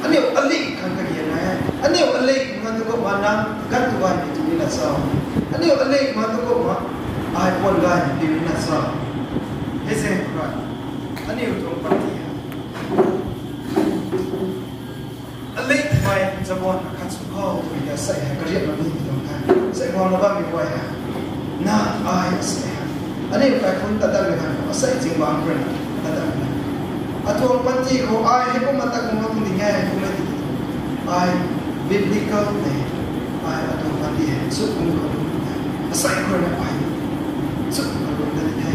ani alik kan kagian na ani alik man to ko manang kan to ba ni tu na sa ani alik man to ko ma ai pon ga ni na sa ese ra ani to parti alik mai zabon kan su ko ya sai ha kagian ma ni to ka sai mo na ba mi ko ya na ai sai ani ka kun ta da kan sai jing bang ren ta da atong panti ko ai ko mata ko mo tinga ko mati ai biblical ne ai atong panti su ko ko asai ko na ai su ko ko da ne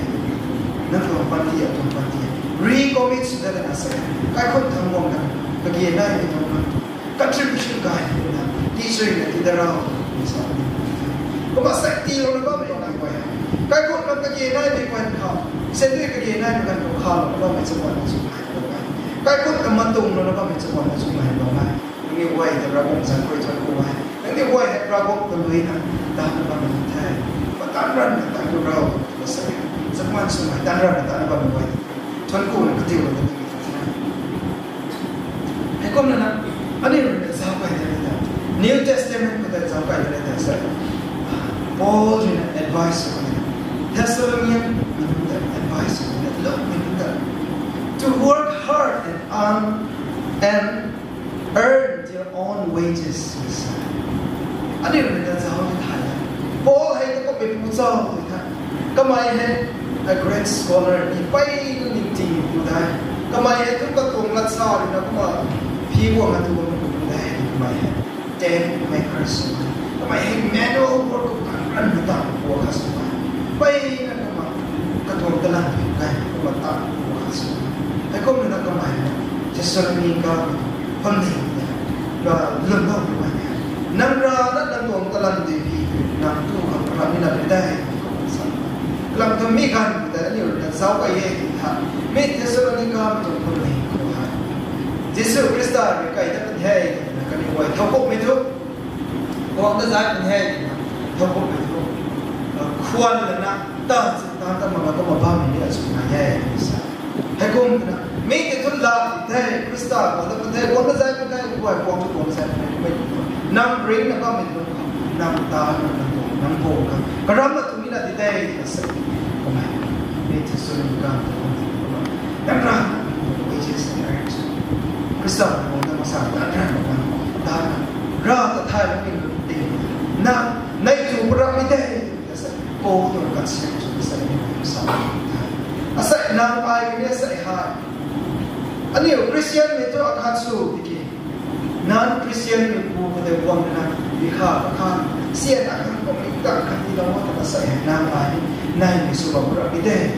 na ko panti atong panti recommit su da na sai kai ko thang mo na ka gi na ni ko contribution kai na ti su ni ti da ra ni sa ko ma sai ti lo na ba me na ko ya kai ko ka gi na ni ko ka se tu ka gi na ka ko kha lo ba me sa ba su cái cốt cái mặt tung nó có mình sẽ còn là chúng mày đó mà những quay thì ra bông sáng quay cho cô ấy những quay thì ra bông từ lưới nè ta nó bằng mình thay và tan ra là tan được rồi và sẽ quan chúng mày tan ra là tan bằng mình quay thuần cô là cái tiêu là cái hay không là anh ấy là giáo quay thế này New Testament của thầy giáo quay thế này sẽ Paul advice của mình Thessalonian advice của mình lúc mình to work hard and earn your own wages. Anh em người ta giáo như thầy. Paul hay có bị phụ giáo như thầy. Các mày hay a great scholar đi bay cái niềm tin như thầy. Các mày hay cũng có cùng lát sao thì nó cũng mà phi vuông anh cũng cũng đây. Các mày hay ten makers. Các mày hay manual work của các anh người ta của các số. Bay cái mà các thằng ta làm việc cái mà ta của các số. Hay không nên là các mày chỉ sợ mình có phân định và lương cao của mày nâng ra đất đang tuồng ta lần thì làm tu học làm như là đến đây làm cho mi gan của ta nhiều là sáu cái gì hả mi chỉ sợ mình có một phân định của hắn Jesus Christ là cái ta cần hay là cái điều thâu cốt mình thôi còn ta giải cần hay thâu cốt mình thôi khoan là na ta mà có một ba mình là chúng mày hay hay không mấy cái thôn làng thì thế Christa còn nó thế còn nó giải cái này cũng phải quan trọng quan trọng mình năm ring nó có mình năm ta năm bộ cái đó là tụi mình là thì thế là sẽ không phải mấy thứ số lượng cao đâm ra cái gì sẽ ra Christa còn nó sao đâm ra ta ra ta thay mình tìm năm nay chủ ra cái thế là sẽ cố tôi cần xem chúng sẽ sao sẽ nam ai cái sẽ hai anh hiểu Christian mình cho akhan su thì non Christian mình bu cái điều quan trọng vì khá akhan xiên akhan có mình cả cái gì đó nó sẽ nam ai này mình su bảo ra cái thế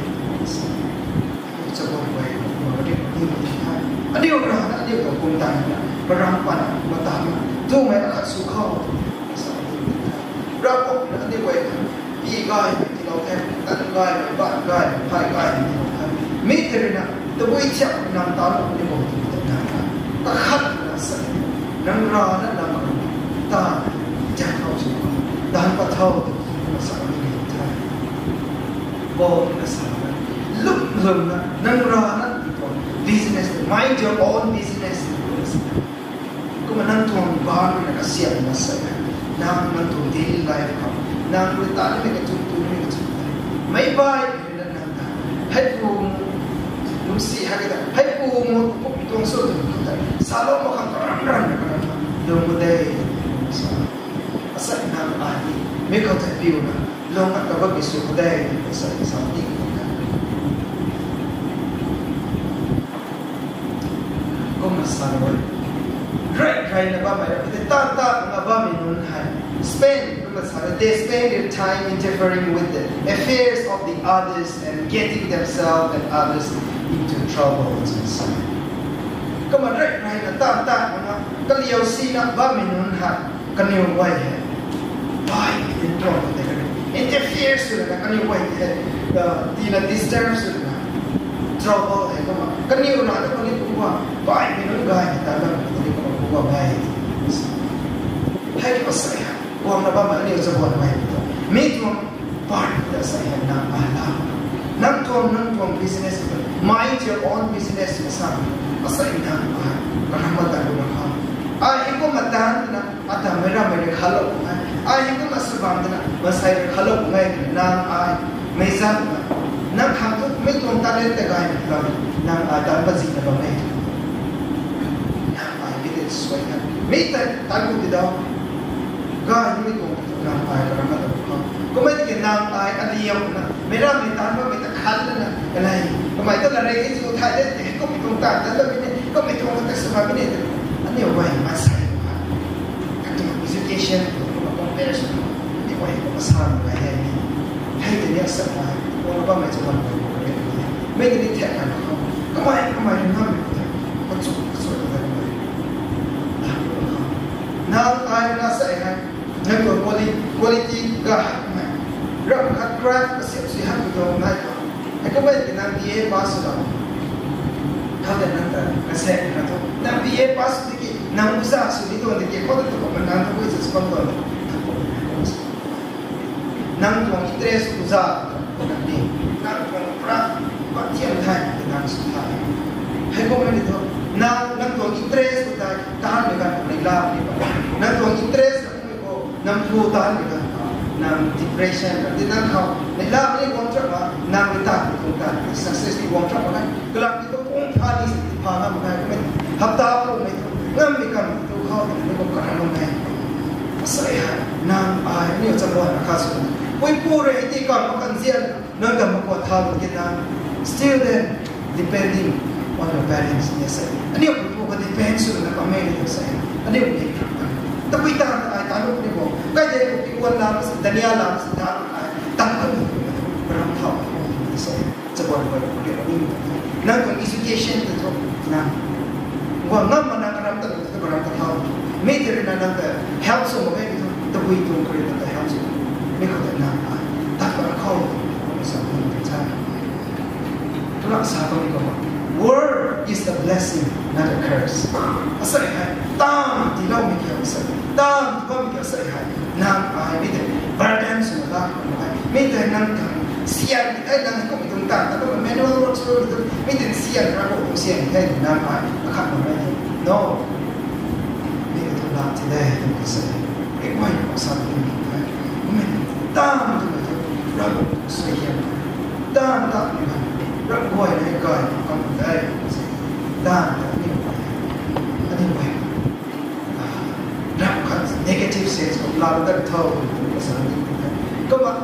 cho con quay mà cái điều như thế anh hiểu rằng anh hiểu cái công tác và răng pan mà tam tu mấy akhan su khâu ra cũng anh hiểu vậy đi gai thì nó thêm tận gai bạn gai hai gai thì nó thêm mấy cái này tôi quay chậm nằm tao nó đi một ta khát là say nâng ra nó làm ta chẳng thâu gì ta không có thâu mà sao nó đi thay vô là sao lúc lưng nâng ra nó business mind your own business cũng mà nâng tuồng bán là cái xiên là say nâng tuồng daily life không nâng người ta nó cái chung mấy bài nó nâng ta hết vùng đúng xì hay cái hay phù một cục tuồng sôi thì sao nó mà không rắn rắn đường một đây sẽ nằm ai mấy câu thể biểu là lâu các cái bất kỳ sự của đây sẽ sao đi cũng là sao rồi right là ba mày thì ta là ba mình muốn hay spend cũng là sao they spend their time interfering with the affairs of the others and getting themselves and others into trouble inside. Các bạn rất này là tam mà cái liều xi na ba mình muốn hạt cái nhiều quay hè, bài in trouble thế này, interferes rồi là cái nhiều quay hè, thì là distance rồi là trouble hay các bạn, cái nhiều là cái nhiều cũng qua bài mình muốn gai ta làm cái nhiều cũng qua bài, hay cái gì à, quang là ba mình nhiều sẽ buồn bài, mấy tuồng bài là sẽ hàng năm bài làm, năm tuồng business mind your own business masam asa ina rahmat Allah ai ko matan na ata mera mere khalo ai ko masbam na masai khalo ngai na ai meizan na khatu me tom tale te gai na dan bazi na ba me na ai bit swai na me ta tagu bidaw ga ni ko na ai rahmat Allah ko me ke na ai aliyam na mera me tan ba me ta khal na lai ko mai ta la re ki su thai de ko me tom ta da me ko me tom ta sa ba me ani wai masai atu education comparison ni wai ko masam ga hai ni hai de ya sa ma ko ba mai chuan ko me ni te kan ko mai na me ko chu so da na ai na sa hai na ko quality ga mai ram khat craft ka se si ha ko mai ko mai ke na BA pass la kada nanta kase na to na BA pass diki na usa su dito diki ko to ko man na ko is kon to nang tuang stress usa ko na ni nang tuang pra ko tian thai na su thai hai ko man dito nang tuang stress ko ta tan ni kan ni la ni ba nang tuang stress ko nang flu tan ni kan nang depression di nang kau ni la ni contract ma nang ta ko ta success ni contract ma kelak itu pun kali paham ma ko hafta ko me ngam mi kan tu kau ni ko kan no me saya nang ai ni chawa na khasu koi pure ti kan ma kan zian nang kan ko tha ke nang still then depending on your parents yes ani ko depends on the family say ani ko tapi tak ada tahu ni bo kai de ko piwan lam sa dania lam sa ta tak ko beram thau so chawa ko ni nang ko education to na wa ngam mana karam ta beram thau me de na nang ta help so mo me to we to create the help me ko na tak ko sa ko ta tu sa ko ni ko word is a blessing not a curse asai hai tam ti lo mi kya asai tam ti ko mi kya asai hai nang ai mi de burden su la mi de nang ka sian ai nang ko mi tung ta ko manual work so mi de sian ra ko sian hai nang ai akha ma me no mi de tu la ti de ko sai e mai ko sa mi hai mi tam tu ra ko sai hai tam ta mi rất vui này coi con đây đa ni rất khăn negative sense of love that thâu các bạn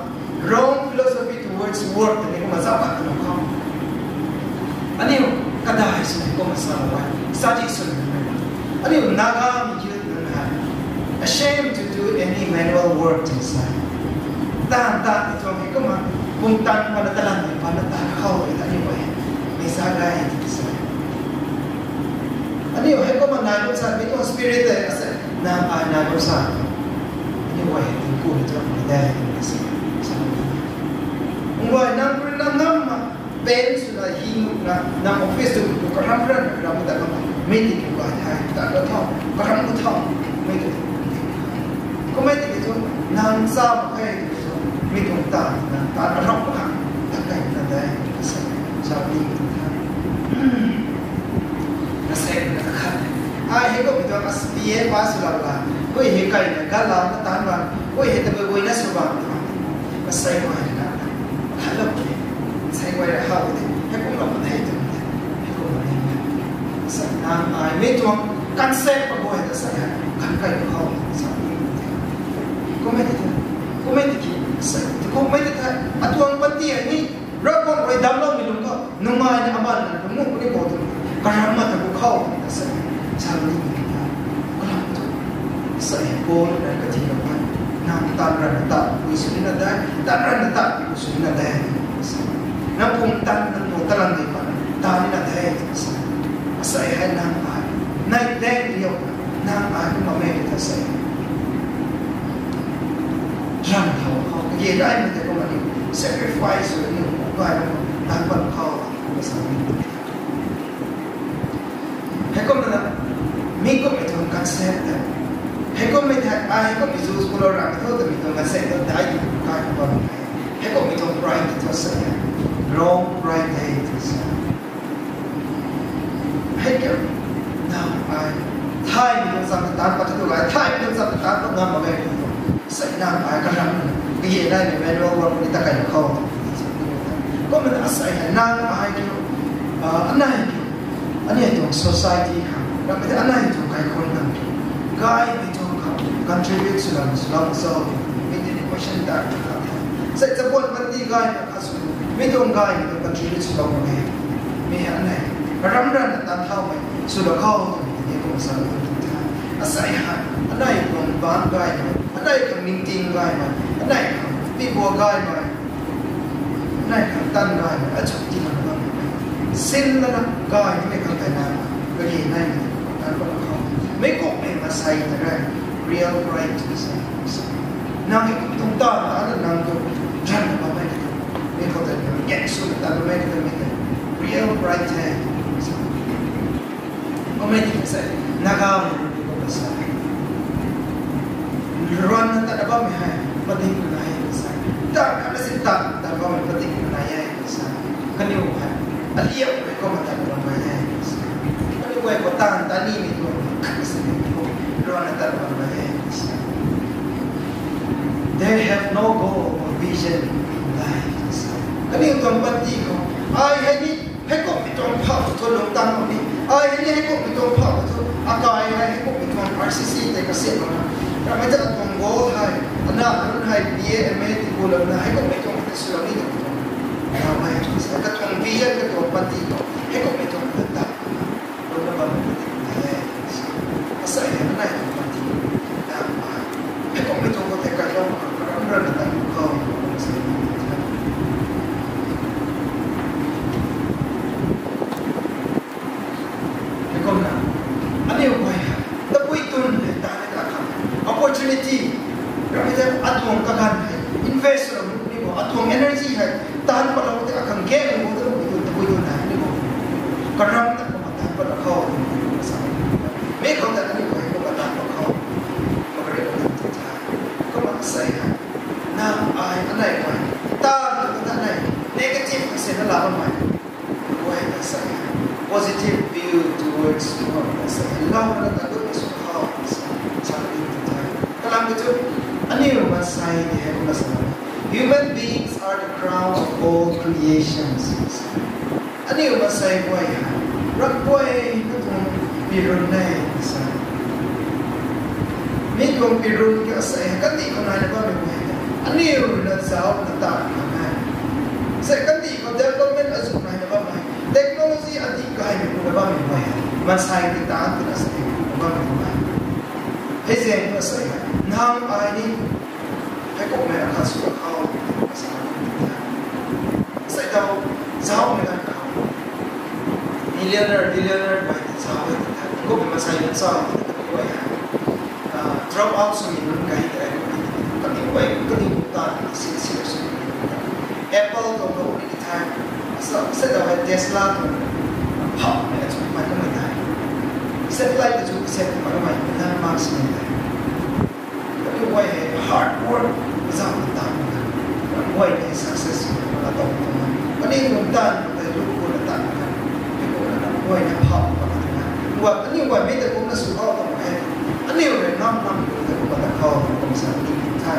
wrong philosophy towards work thì các bạn sao bạn nó không anh yêu cái đại sự này các bạn sao vậy sao chỉ sự anh yêu naga mình chưa được hay ashamed to do any manual work inside ta thì thôi các bạn kung tan pada talan ni pada tan kau itu ni boleh misalnya itu saya ani oh ko man na sa bito spirit asa na na ko sa ni boleh ku itu ada sa ngoi nang nam pen sudah hingu na office tu ko ram ta ko meeting ko hai ta ko thau ko ram ko thau meeting ko meeting itu nang sa ko mi tung ta na ta rong ka ta kai na dai sa ni na se na ka ai he ko mi to as BA pass la la ko he kai na ga la na ta na ko he ta ko na su ba na sai ko na ha lo ni sai ko ra ha ni he ko lo ma dai tu he ko ma ni sa na ai mi to kan se ko bo he ta sa ya kan kai ko sa ni ko me ti sai ko mai ta atuang pati ni rapon roi damlo mi lum ko numai na aban na mu ni bo tu karama ta ko khau ta sai sa ni ta ko lam tu sai ko na ka ti na na ta ra ta ku su ni na da ta ra na ta ku su ni na da na pum tan na mo ta lang ni pa ta ni na da sai hai na pa nai de yo na a ko ma me ta sai rang thau ye dai mi te ko mani sacrifice ni ba na ban khau sa he ko na mi ko me thong concept he ko me tha ai ko mi zus ko ra tho de mi thong concept dai tu ka ba he ko mi thong pride to sa wrong pride to sa क्या ना आए थाई में सब तार पता तो आए थाई में सब तार तो ना मगे सही ना आए कर रहा है ये ना में मैंने वो अपनी तक का खाओ को मैं असर है ना आए क्यों अन्ना है क्यों अन्य तो सोसाइटी का ना मैं अन्ना है तो काय कोई ना guy we don't contribute to them long so we did question that so it's a point but the guy we don't guy we contribute to long way me and I ramran tan thao mai so the call to me ko sa asai ha anai kon ban guy anai kon ning ting guy anai pi bo guy mai anai kan tan guy a chok ti na sin na guy me kan ta na ga ye nai tan koไม่กบไม่มาใส่แต่ real right นางก็ต้องตามนางก็จันทร์มาไม่ได้ไม่เขาแต่แย่สุดแต่ไม่ได้ไม่ได้ real right แท้ก็ไม่ได้ใส่นักเอาก็ไม่ใส่ร้อนนั้นแต่ก็ไม่ให้ปฏิกิริยาไม่ใส่แต่ก็สิ่งต่างแต่ก็ไม่ปฏิกิริยาไม่ใส่กันอยู่ให้อันเดียวก็มาแต่ก็ไม่ให้กันอยู่ไว้ก็ต่างแต่นี่มีตัวThey have no goal or vision in life. Kani utang pati ko, ay hindi heko itong pa to long tang ni. Ay hindi heko itong pa to. Akay ay heko itong RCC te kasi mga. Kami ta atong goal hay. Ana ron hay BMA ti kulang na heko itong sila ni. Ay sa katong vision ko pati ko. Heko itong ta. Wala ba? Saya nak mati. Aku betul betul kalau orang datang kau. Aku nak. Ani apa ya? Tapi itu tak ada kan. Opportunity. Kami dah atung kagan. Invest orang ni bo atung energy hai. Tahan pada waktu akan gain betul betul tapi itu nak ni bo. Kerana tak mata pada kau.ไม่เขาแต่ไม่ไหวก็มาตามเขาก็เรียกว่าติดใจก็มาใส่น้ำอายอะไรไปตาหรือตาไหน negative เสียนั่นละมันใหม่ไว้ใส่ positive view towards ใส่เราแล้วแต่ก็ไม่สุขภาพชาติติดใจกำลังไปจุดอันนี้มันใส่เนี่ยมันใส่ human beings are the crown of all creations อันนี้มันใส่ไว้รักไว้ก็ต้องPirunai sa. Mikong pirun ka sa kanti ko na ba may. Ani yung nasaw na ta na. Sa kanti ko development as na ba may. Technology ati kay mo na ba may. Masay kita at na sa ba may. Heze ko sa nam ani ay ko may akaso ka sa. Sa daw saw na ka. Millionaire by saw ko masaya ng sa drop out sa minun kahit katiway katibutan sila Apple to go any time sa daw Tesla to pop na ito magkamay set like the set magkamay na maximum katiway hard work without the time katiway na success na ito kanibutan na luko na tayo katiway na popว่าอันนี้ว่าไม่แต่ผมน่ะสุขภาพต้องแพ้อันนี้เลยน้ำแต่ผมก็เข้าผมสามีใช่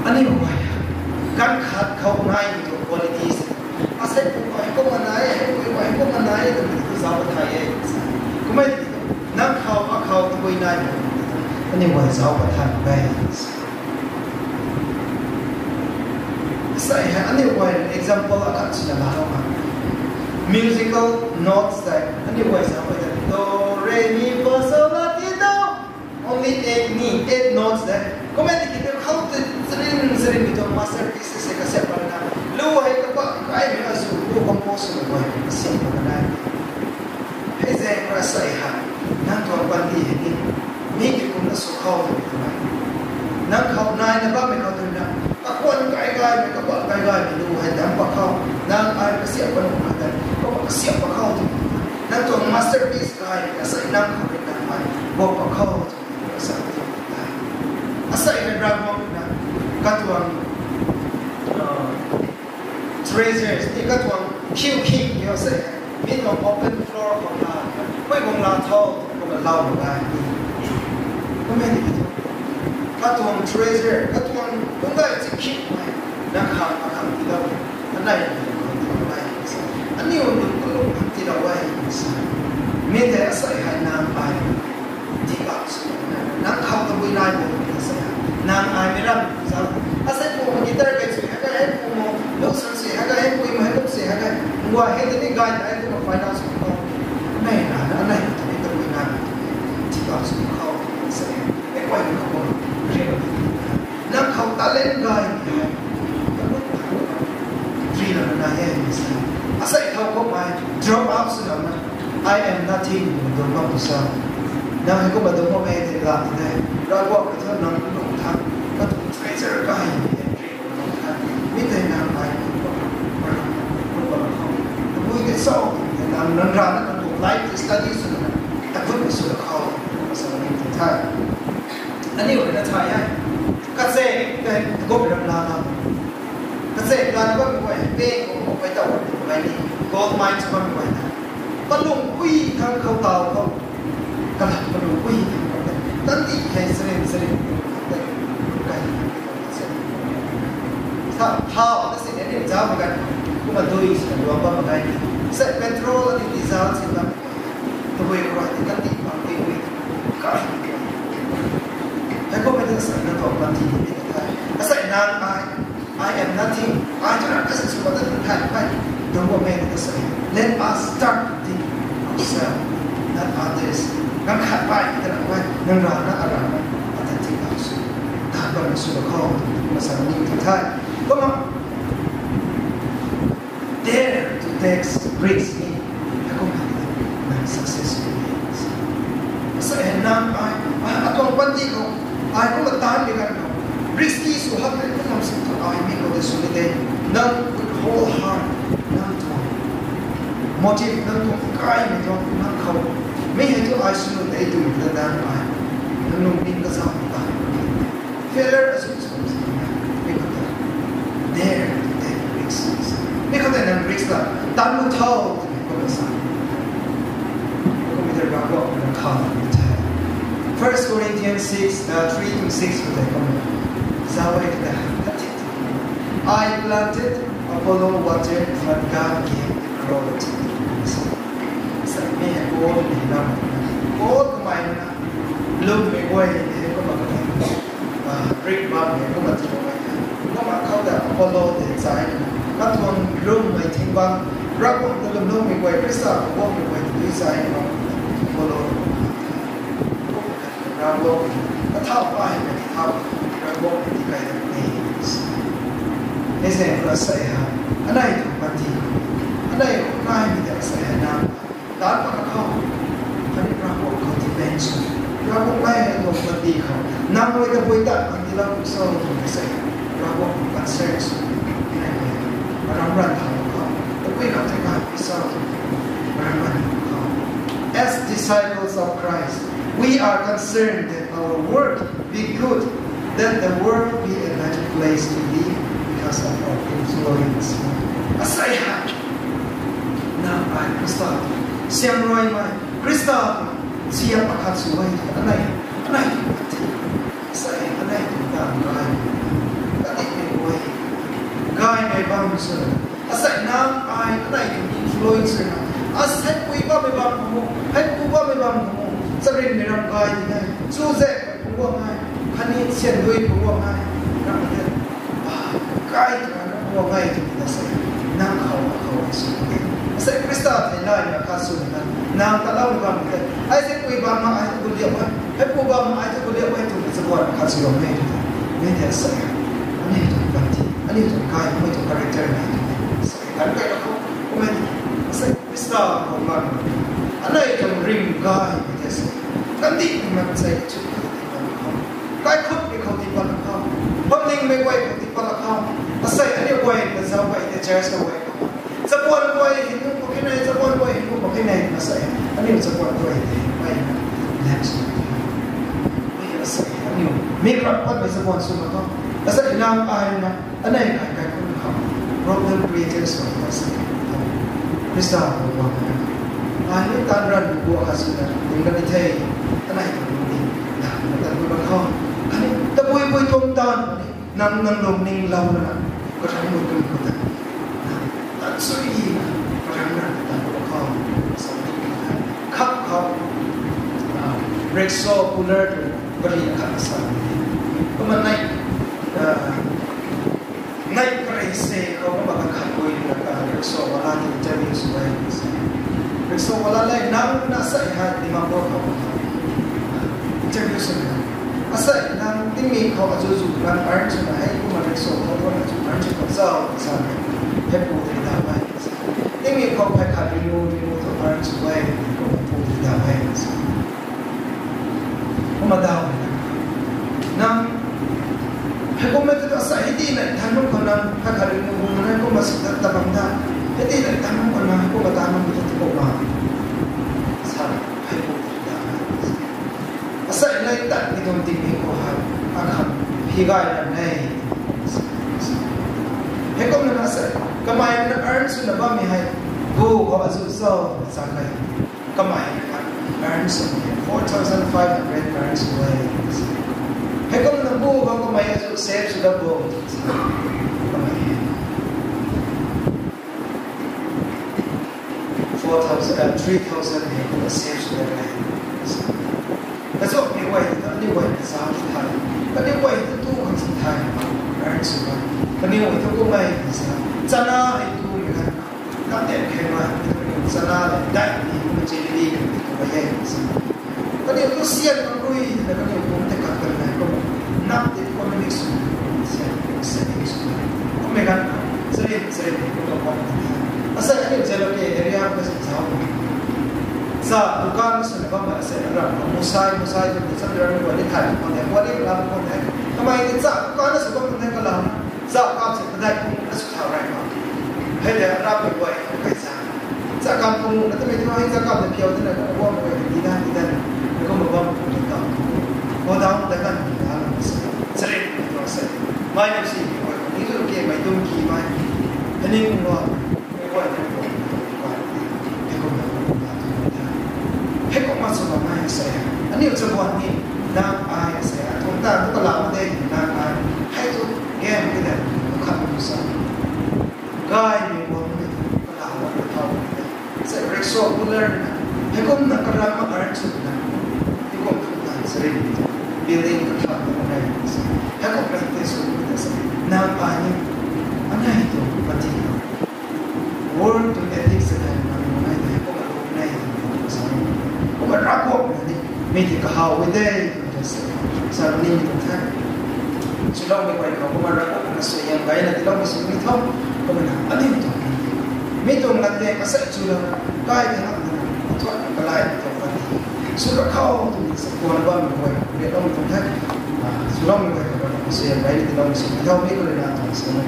อันนี้ว่าการขาดเขาง่ายตัว qualities อาศัยผมไปก็มาไหนไปก็มาไหนแต่ไม่ได้สาวไทยเองก็ไม่นักเขาตัวไหนอันนี้ว่าสาวไทยไปใช่อันนี้ว่า example อาการสุดยอดมากmusical notes that anyway do re mi fa sol la ti do only 8 notes that comment kita how to sering itu masterpiece se kasi para na lu hai ka pa kai mi asu lu compose mo ba sim pa na hai ze rasa ha nan to ban di ni ki kun na su khau nan khau nai na ba me khau tu na ka kon kai mi ka ba kai mi lu hai dam pa khau nan ai ka sia pa no ma siap pakau tu, nanti masterpiece kaya asal inam kau nak main, bawa pakau tu, asal ini drama na, katuang treasures, ni katuang king, ni asal มีลอง open floor ของเราไม่คงลาเท่าก็มาเล่าได้ก็ไม่ได้ถ้าตัว treasure ถ้าตัวต้องได้จะคิดไหมนะครับมาทำที่เราอันไหนอันนี้มันก็ลงที่เราไว้มีแต่ใส่ให้น้ำไปที่ปากสุดนักข่าวตะบุยลายบอกที่ใส่น้ำไอไม่รับสาวอาศัยผู้คนที่ได้ไปสุดให้ก็ให้ผู้มองลูกสังเสียให้ก็ให้ผู้มาให้ลูกเสียให้ก็ว่าให้ตัวนี้กายให้ตัวไฟดาวสุดเขาไม่นานอันไหนตัวนี้ตะบุยลายที่ปากสุดเขาใส่ไม่ไหวเขาบอกเรียกนักข่าวตะเล่นกายที่เราหน้าแย่ไม่ใช่อาศัยเขาก็มา drop out สุดแล้วนะ I am nothing โดนบ้าผู้สาวนั่งให้ก็มาดูพ่อแม่ที่หลับได้เราบอกกับท่านนั่งลงทักก็ถูกใช้เจอก็ให้ลงทักไม่ได้นำไปก็บอกเขาคุยกันเศร้านำนันร้านนั้นถูกไลฟ์สตัดดี้สุดนะแต่เพิ่งไปสู่เขาสมัยที่ไทยอันนี้อยู่ในไทยไงกัเซ่ก็เป็นรำลากัเซ่ร้านก็ไม่ไหวเป้ก็ไปต่อไปนี่โกลด์ไมน์ก็ไม่ไหวนะตะลุงคุยทางเขาเตาเขากระดับตะลุงคุยตั้งที่ให้เสร็จได้ไกลถ้าท้าวนั่นสิเนี่ยจ้าเหมือนกันก็มาดูอีกส่วนรวมว่ามันไงเสร็จเป็นโทรแล้วที่ดีซ่าสิครับตัวเองว่าที่ตั้งที่ฟังไปวิ่งไกลให้ก็ไม่ได้ใส่หน้าตัวบางทีไม่ได้ถ้าใส่นาน I am nothing I จะรักษาสุขภาพได้ไปโดยว่าไม่ได้ใส่ Let us start think ourselves not others งั้นขัดไปแต่ละว่านั่งร้านนั่งอะไรนั่งแต่ที่เราสุดถ้าเราสุดข้อมาสั่งนี้ทุกท่านก็มา dare to take risks นี่แล้วก็มา successful ใส่น้ำไปตัวบันทีเขาก็มาตามด้วยกันเขา risky สุดท้ายก็ทำสิ่งที่ไม่ก็ได้สุดเลยนั่ง with whole heart นั่งตัว motive นั่งตัวกายไม่ตัวนั่งเขาไม่ให้ตัวไอซ์นุ่นได้ดูแลด้านไปนั่งลงดิ้งก็ซ้ำตาย failure สุดไม่ก็ได้ dare to take risks ไม่ก็ได้นั่ง risk ละตั้งมือเท่าก็ไม่ซ้ำก็ไม่ได้รับว่าเป็นข่าวไม่ใช่ First Corinthians 3-6 ก็ได้ก็ไม่สาวเอกได้ I planted Apollo watered but God gave growth สักไม่ให้โกนดีนะโกนทำไมนะลืมไม่ไหวเนี่ยก็มาทำริกบ้างเนี่ยก็มาทำอะไรก็มาเข้าแต่อพอลโลเดินสายก็ทวงลืมไม่ทิ้งบ้างรักผมก็ลืมไม่ไหวคริสต์ก็ว่าไม่ไหวด้วยสายบ้างอพอลโลรักโลกก็เท่าไปไม่เท่ารักโลกที่ไกลจากนี้ในเส้นประเสริฐอันไหนถูกปฏิอันไหนง่ายมีแต่เสียน้ำด้านปากเขาอันนี้เราบอกเขาที่เป็นสุดเราบอกไม่ให้ลงปฏิเขาน้ำไว้กับไว้ตัดอันที่เราสอนถูกเสียเราบอกกันเสียสุดไม่ได้เรารันทำเขาแต่ไว้กับที่การพิสูจน์เรารันเขา As disciples of Christ we are concerned that our work be good that the world be a better place to live because of our influence อาศัยหาน้ำไปคริสต์เสียงรวยไหมคริสต์เสียงประคับสวยอันไหนใส่อันไหนต่างกันกติไม่รวยกายไม่บ้างสุดอาศัยน้ำไปอันไหนถึงอินฟลูเอนเซอร์อาศัยคุยบ้าไม่บ้างขโมยให้กูบ้าไม่บ้างขโมยสรินในร่างกายยังไงสู้เจ็บผมว่าไงคันนี้เสียนด้วยผมว่าไงร่างเดินกายตัวนั้นผมว่าไงถึงจะใส่น้ำเขาสุดใส่คริสต์ในได้เนี่ยข้าสุดนั้นน้ำตะเล่าในบ้านเลยไอ้เส้นคุยบ้านมาไอ้ตัวเดียวไว้ให้ผู้บ้านมาไอ้ตัวเดียวไว้ถูกสักวันข้าสุดไม่ถูกไม่ได้ใส่อันนี้ถูกบันทีอันนี้ถูกกายไม่ถูกคาแรคเตอร์ไม่ถูกใส่กันไปแล้วเขาไม่ใส่คริสต์ของมันอันนี้ถูกริมกายไม่ได้ใส่กันดีมันใส่ชุดกายคุดไปเขาที่บ้านเขาบ้านลิงไม่ไหวเขาที่บ้านเขาใส่อันนี้ไหวมันจะไหวแต่เจอจะไหวสปอนไว้เห็นพวกที่ไหนสปอนไว้เห็นพวกที่ไหนมาใส่อันนี้สปอนไว้ไม่แน่สุดไม่ใส่อันนี้มีกระปั้นไปสปอนสุดแล้วก็แล้วใส่น้ำไปนะอันไหนใครคนเขา problem creators ของเราใส่ พิสาบุกว่าอันนี้การรันบุกว่าสุดนะถึงกันที่เท่ตั้งไหนกันนี่นะแต่บุกเขาอันนี้ตะบุยบุยตรงตอนนั่งลงนิ่งเรานะก็ทำหมดกันหมดนะตัดสุยก็ทำนั่นแต่บุกเขาสองที่ขับเขาเบรกโซ่คูลเลอร์ก็เรียกขับสั่งก็มันในกระเซเขาก็มาขับคุยกันเบรกโซ่เวลาที่จะมีสวยเบรกโซ่เวลาเลยนั่งน่าใส่ให้ที่มาบอกเขาจะมีสวยอาศัยนั่งที่มีเขาอาจจะจู่นั่งอ่านสุดให้ก็มาเบรกโซ่เขาก็มาจู่อ่านสุดก็เศร้าสั่งให้ปูที่ดาวไปที่มีเขาไปขับรีโมตัวอ่านสุดไว้ก็มาปูที่ดาวไปก็มาดาวไปนั่งให้ก็ไม่ต้องอาศัยให้ดีเลยทำนู่นคนนั้นถ้าขาดมือนั้นก็มาสุดตะบังได้ให้ดีเลยทำนู่นคนนั้นให้ก็มาตามมันไปที่โบมาสั่งให้ปูที่ดาวอาศัยเลยตัดที่ตรงที่มีข้อหาอาคำพิการนั้นให้ก็ไม่อาศัยก็ไม่ได้อ่านสุดนะบ้ามีให้กูเขาอาศัยสอบสั่งให้ก็ไม่earn some 4,500 earns away. Hey, kung nabuo ka kung may save sudah buo. Kamay. 3,000 hey kung save sudah away. That's what we wait. Ni wait sa tayo. Kani wait tu ang sa tayo. Earns away. Kani wait tu kung may sana itu kan. Natin kaya sana dahil ni kung jadi bayar. Kali itu sian merui, dan kali itu mereka kerana itu nak ekonomi sian semua. Mereka sering itu apa? Asal ini jalan ke area apa sahaja. Sa bukan sebab apa saya musai itu sebenarnya boleh thari, boleh lalu boleh. Kami ini sa bukan sebab boleh kalau sa kau sebenarnya pun sudah ramai. Hanya ramai boleh kaisa. Sa kampung nanti mereka hanya sa kampung piau tu nak buat boleh tidak. Mereka membawa kita. Orang dengan kita sering terasa. Mai mesti itu okey, mai tu ki mai. Ini pun buatให้ก็มาสมัครมาเสียอันนี้จะวันนี้นางอายเสียทุกท่านทุกหลังได้นางอายให้ทุกแก้มที่ได้ขับมุสาก็มีวันนี้ก็หลังวันเท่าเสร็จเร็กโซ่พูดเลยนะให้ก็นักการมาอ่านสุดนะให้ก็ทุกท่านเสร็จบิลลิ่งก็ทำอะไรให้ก็เป็นที่สุดนะนางอายนี่อันไหนตัวปฏิบัติ Word to ethics อะไรมันไม่ได้ก็มาลงในก็รักพวกนี้มีที่เขาไว้ได้สารนี้มีตรงท่านสุดท้ายไม่ไหวเขาก็มารักพวกนั้นสวยยังไงนะที่เราไม่สวยไม่ท้องก็ไม่ทำอันนี้ไม่ตรงกันเลยก็เสร็จสุดแล้วก็ให้ทำทุกอย่างก็ไล่ตรงกันสุดแล้วเขาตรงนี้สักตัวละบ้างไม่ไหวเรียกเราไม่ตรงท่านสุดแล้วไม่ไหวเขาก็สวยยังไงที่เราไม่สวยไม่ท้องไม่ก็เลยน่าตรงสวย